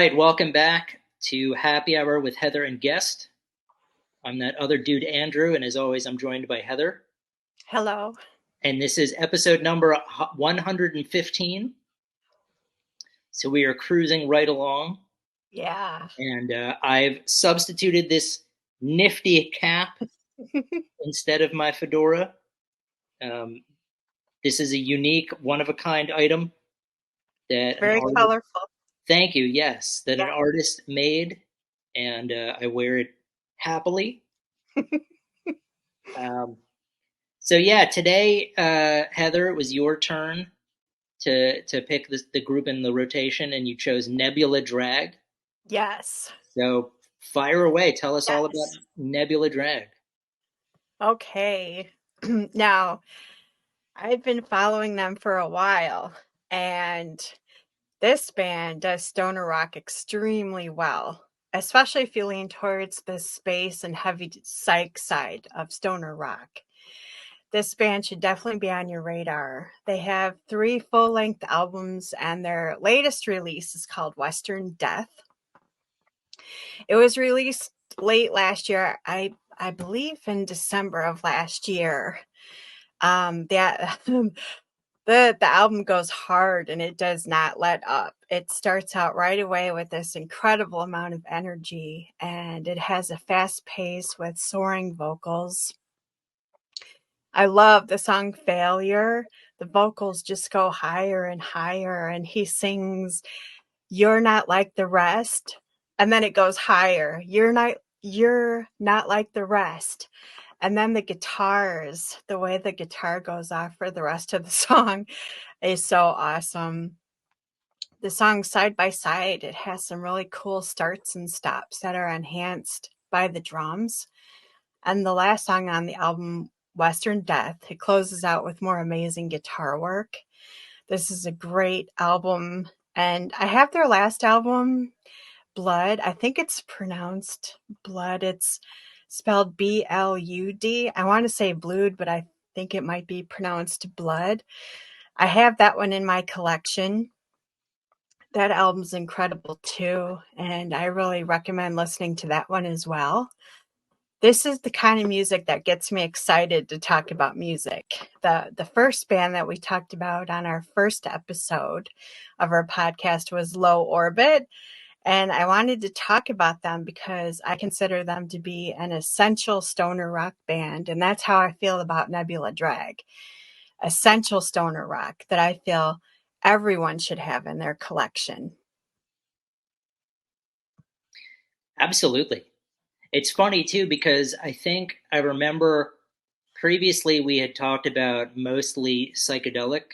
right, welcome back to Happy Hour with Heather and Guest. I'm that other dude, Andrew, and as always, I'm joined by Heather. Hello. And this is episode number 115. So we are cruising right along. Yeah. And I've substituted this nifty cap instead of my fedora. Um, this is a unique, one of a kind item that an Very artist, colorful. thank you, yes, that Yeah. an artist made, and I wear it happily. Um, So yeah, today, Heather, it was your turn to pick the group in the rotation, and you chose Nebula Drag. Yes. So fire away. Tell us all about Yes. Nebula Drag. Okay. Now, I've been following them for a while, and this band does stoner rock extremely well, especially if you lean towards the space and heavy psych side of stoner rock. This band should definitely be on your radar. They have 3 full-length albums, and their latest release is called Western Death. It was released late last year. I believe in December of last year. That the album goes hard and it does not let up. It starts out right away with this incredible amount of energy, and it has a fast pace with soaring vocals. I love the song Failure. The vocals just go higher and higher, and he sings, "You're not like the rest." And then it goes higher. You're not like the rest. And then the guitars, the way the guitar goes off for the rest of the song is so awesome. The song Side by Side, it has some really cool starts and stops that are enhanced by the drums. And the last song on the album, Western Death, it closes out with more amazing guitar work. This is a great album. And I have their last album, Blood. I think it's pronounced Blood. It's spelled Blud. I want to say Blood, but I think it might be pronounced Blood. I have that one in my collection. That album's incredible too, and I really recommend listening to that one as well. This is the kind of music that gets me excited to talk about music. The first band that we talked about on our first episode of our podcast was Low Orbit. And I wanted to talk about them because I consider them to be an essential stoner rock band. And that's how I feel about Nebula Drag. Essential stoner rock that I feel everyone should have in their collection. Absolutely. It's funny too because I think I remember previously we had talked about mostly psychedelic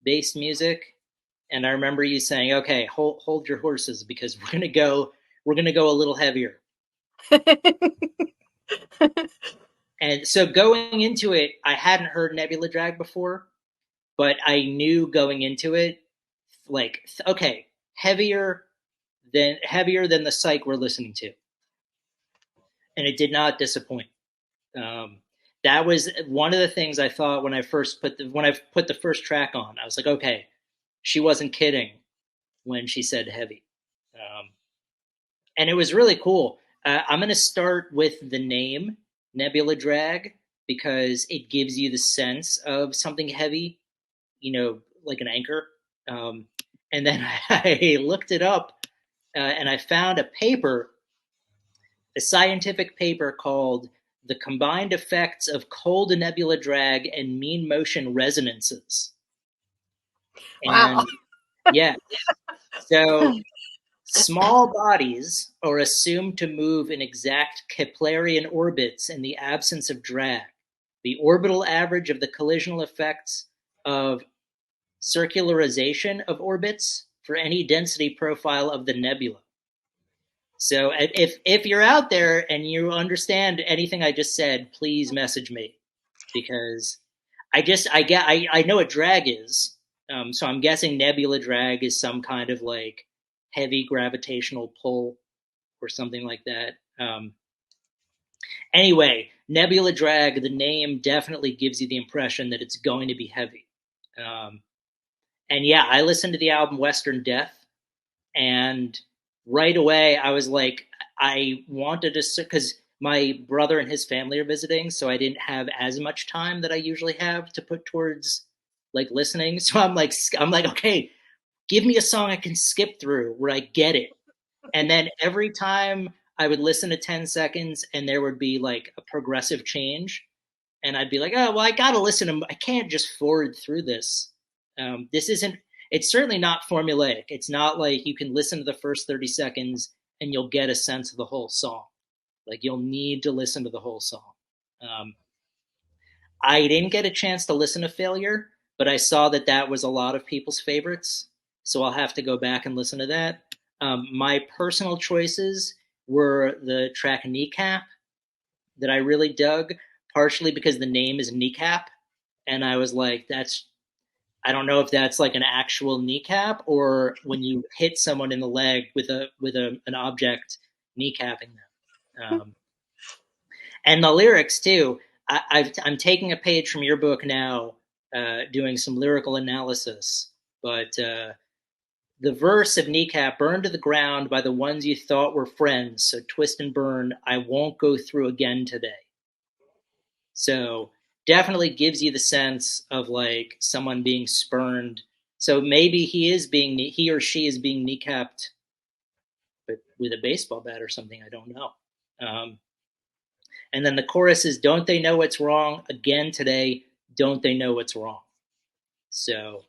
based music, and I remember you saying, "Okay, hold your horses because we're gonna go a little heavier." And so going into it, I hadn't heard Nebula Drag before, but I knew going into it, like, okay, heavier than the psych we're listening to, and it did not disappoint. Um, that was one of the things I thought when I put the first track on. I was like, okay, she wasn't kidding when she said heavy, and it was really cool. I'm going to start with the name Nebula Drag because it gives you the sense of something heavy, like an anchor. Um, and then I looked it up and I found a scientific paper called "The Combined Effects of Cold Nebula Drag and Mean Motion Resonances." Wow. And yeah, so small bodies are assumed to move in exact Keplerian orbits in the absence of drag. The orbital average of the collisional effects of circularization of orbits for any density profile of the nebula. So if you're out there and you understand anything I just said, please message me because I know what drag is. So I'm guessing nebula drag is some kind of like heavy gravitational pull or something like that. Anyway, nebula drag, the name definitely gives you the impression that it's going to be heavy. Um, and yeah, I listened to the album Western Death, and right away I was like, I wanted to, because my brother and his family are visiting, so I didn't have as much time that I usually have to put towards like listening. So I'm like, okay, give me a song I can skip through where I get it. And then every time I would listen to 10 seconds and there would be like a progressive change, and I'd be like, oh, well, I got to listen to, I can't just forward through this. This isn't, it's certainly not formulaic. It's not like you can listen to the first 30 seconds and you'll get a sense of the whole song. Like you'll need to listen to the whole song. Um, I didn't get a chance to listen to Failure, but I saw that that was a lot of people's favorites. So I'll have to go back and listen to that. My personal choices were the track Kneecap that I really dug, partially because the name is Kneecap. And I was like, I don't know if that's like an actual kneecap or when you hit someone in the leg with an object kneecapping them. And the lyrics too. I'm taking a page from your book now, doing some lyrical analysis. But the verse of Kneecap, burned to the ground by the ones you thought were friends, so twist and burn, I won't go through again today. So definitely gives you the sense of like someone being spurned. So maybe he or she is being kneecapped, but with a baseball bat or something. I don't know. Um, and then the chorus is, "Don't they know what's wrong again today? Don't they know what's wrong?" So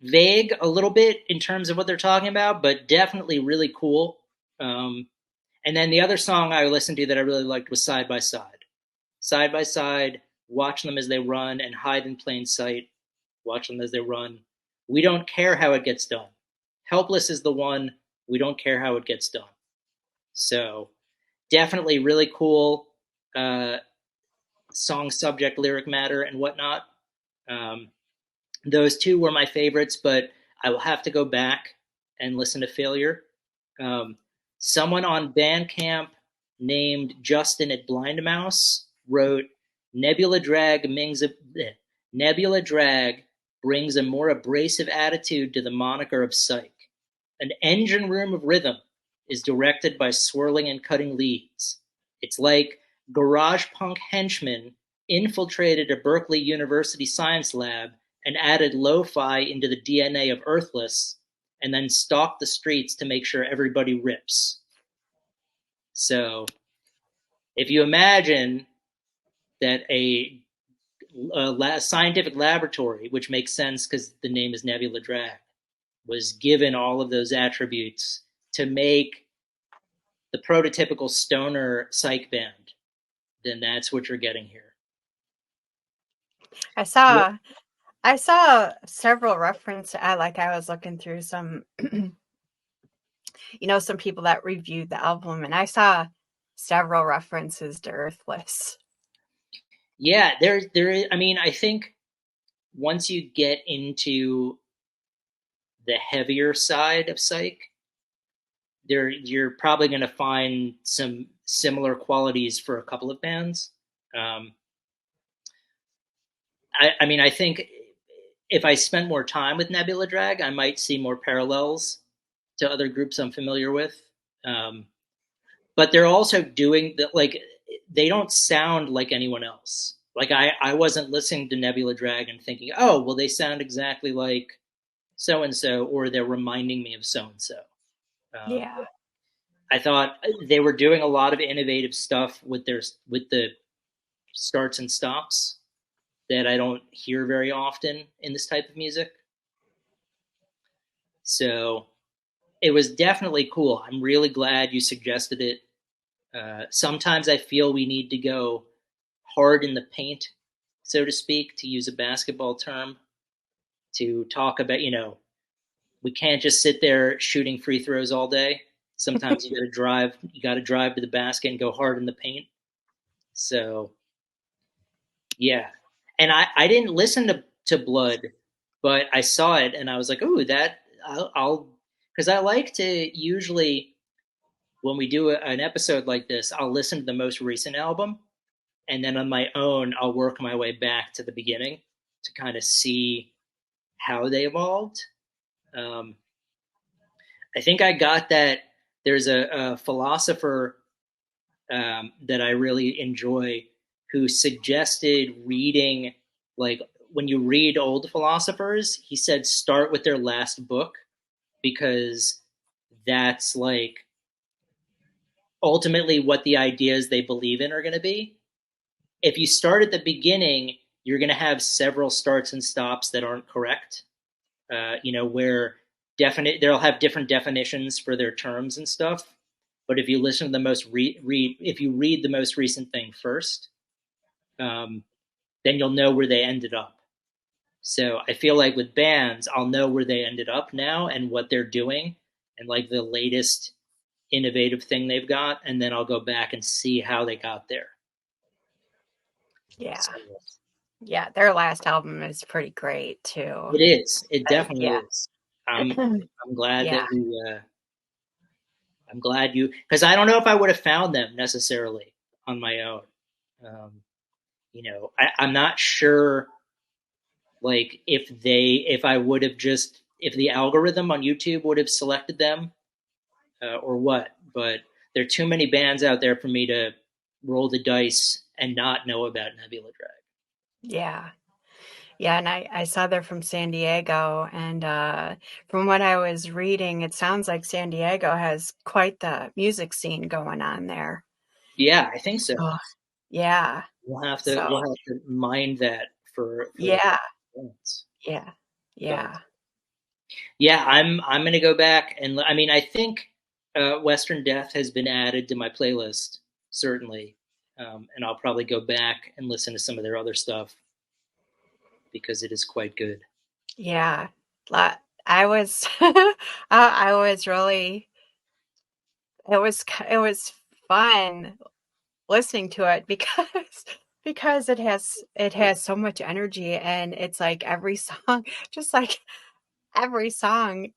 vague a little bit in terms of what they're talking about, but definitely really cool. Um, and then the other song I listened to that I really liked was Side by Side. Side by side, watch them as they run and hide in plain sight. Watch them as they run. We don't care how it gets done. Helpless is the one. We don't care how it gets done. So definitely really cool uh, song subject, lyric matter, and whatnot. Um, those two were my favorites, but I will have to go back and listen to Failure. Um, Someone on Bandcamp named Justin at Blind Mouse wrote, Nebula Drag, Nebula Drag brings a more abrasive attitude to the moniker of Psych. An engine room of rhythm is directed by swirling and cutting leads. It's like garage punk henchmen infiltrated a Berkeley University science lab and added lo-fi into the DNA of Earthless, and then stalked the streets to make sure everybody rips. So if you imagine that a scientific laboratory, which makes sense because the name is Nebula Drag, was given all of those attributes to make the prototypical stoner psych band, then that's what you're getting here. I saw I saw several references. I was looking through some, some people that reviewed the album, and I saw several references to Earthless. Yeah, there is. I mean, I think once you get into the heavier side of psych, you're probably going to find some similar qualities for a couple of bands. Um, I mean, I think if I spent more time with Nebula Drag, I might see more parallels to other groups I'm familiar with. Um, but they're also doing that, like, they don't sound like anyone else. Like, I wasn't listening to Nebula Drag and thinking, oh, well, they sound exactly like so and so, or they're reminding me of so and so. Yeah. I thought they were doing a lot of innovative stuff with the starts and stops that I don't hear very often in this type of music. So it was definitely cool. I'm really glad you suggested it. Sometimes I feel we need to go hard in the paint, so to speak, to use a basketball term, to talk about, we can't just sit there shooting free throws all day. Sometimes you got to drive to the basket and go hard in the paint. So yeah, and I didn't listen to Blood, but I saw it and I was like, oh, that I'll because I like to usually when we do an episode like this, I'll listen to the most recent album, and then on my own, I'll work my way back to the beginning to kind of see how they evolved. Um, I think I got that. There's a philosopher that I really enjoy who suggested reading, like, when you read old philosophers, he said start with their last book because that's like ultimately what the ideas they believe in are going to be. If you start at the beginning, you're going to have several starts and stops that aren't correct. Where definite they'll have different definitions for their terms and stuff. But if you listen to the if you read the most recent thing first, um, then you'll know where they ended up. So I feel like with bands, I'll know where they ended up now and what they're doing and like the latest innovative thing they've got, and then I'll go back and see how they got there. Yeah. So Yeah, their last album is pretty great too. it is. It definitely Yeah. is. I'm glad Yeah. that I'm glad you, because I don't know if I would have found them necessarily on my own. Um, I'm not sure, like, if I would have just, if the algorithm on YouTube would have selected them or what, but there are too many bands out there for me to roll the dice and not know about Nebula Drag. Yeah. Yeah, and I saw they're from San Diego, and from what I was reading, it sounds like San Diego has quite the music scene going on there. Yeah, I think so. So, yeah. So, We'll have to mind that for the yeah, bands. yeah, But yeah, yeah, I'm gonna go back and I mean I think Western Death has been added to my playlist certainly, and I'll probably go back and listen to some of their other stuff because it is quite good. yeah. I was, I was really, it was fun listening to it because it has so much energy, and it's like every song, just like every song,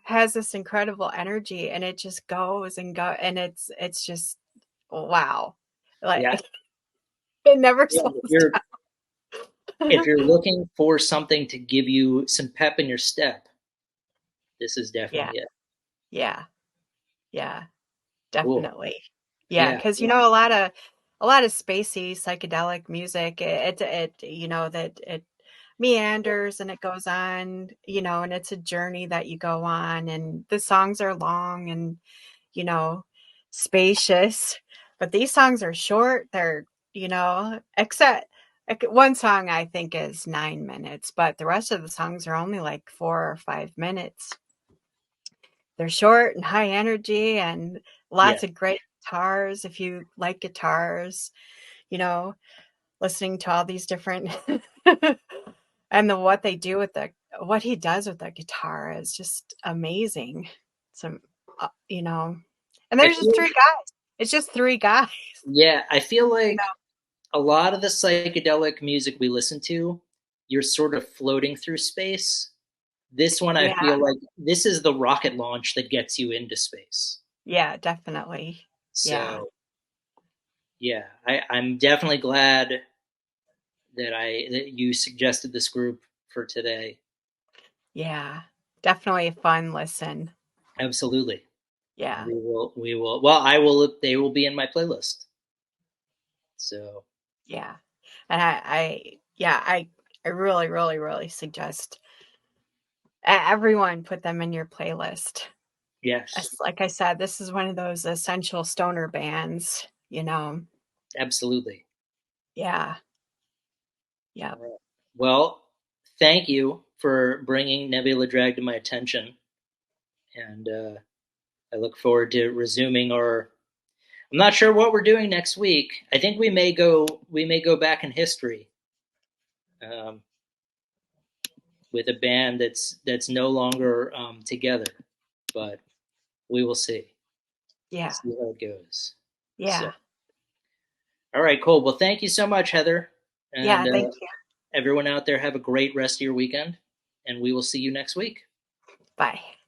has this incredible energy, and it just goes and go, and it's just wow. Like Yeah, it never yeah. slows If down. you're looking for something to give you some pep in your step, this is Yeah, definitely it. yeah, yeah, Cool. definitely. Yeah, Yeah, because a lot of spacey psychedelic music, that it meanders and it goes on, and it's a journey that you go on, and the songs are long and you know, spacious. But these songs are short. They're, except like one song I think is 9 minutes, but the rest of the songs are only like 4 or 5 minutes. They're short and high energy and yeah, lots of great guitars. If you like guitars, you know, listening to all these different and what they do with what he does with the guitar is just amazing. Some, and I there's just feel. three guys. It's just three guys. Yeah, I feel You like know? a lot of the psychedelic music we listen to, you're sort of floating through space. This one, I Yeah, feel like this is the rocket launch that gets you into space. yeah, definitely. Yeah, So yeah, I'm definitely glad that you suggested this group for today. yeah, definitely a fun listen. Absolutely. Yeah, We will, well, I will, they will be in my playlist. So yeah, and yeah, I really, really, really suggest everyone put them in your playlist. yes, Like I said, this is one of those essential stoner bands. absolutely. Yeah, yeah, All right. Well, thank you for bringing Nebula Drag to my attention. And I look forward to resuming our. I'm not sure what we're doing next week. I think we may go back in history um, with a band that's no longer together, but we will see. yeah, See how it goes. So, yeah, all right, cool. Well, thank you so much, Heather, and yeah. Thank you. everyone out there. Have a great rest of your weekend, and we will see you next week. Bye.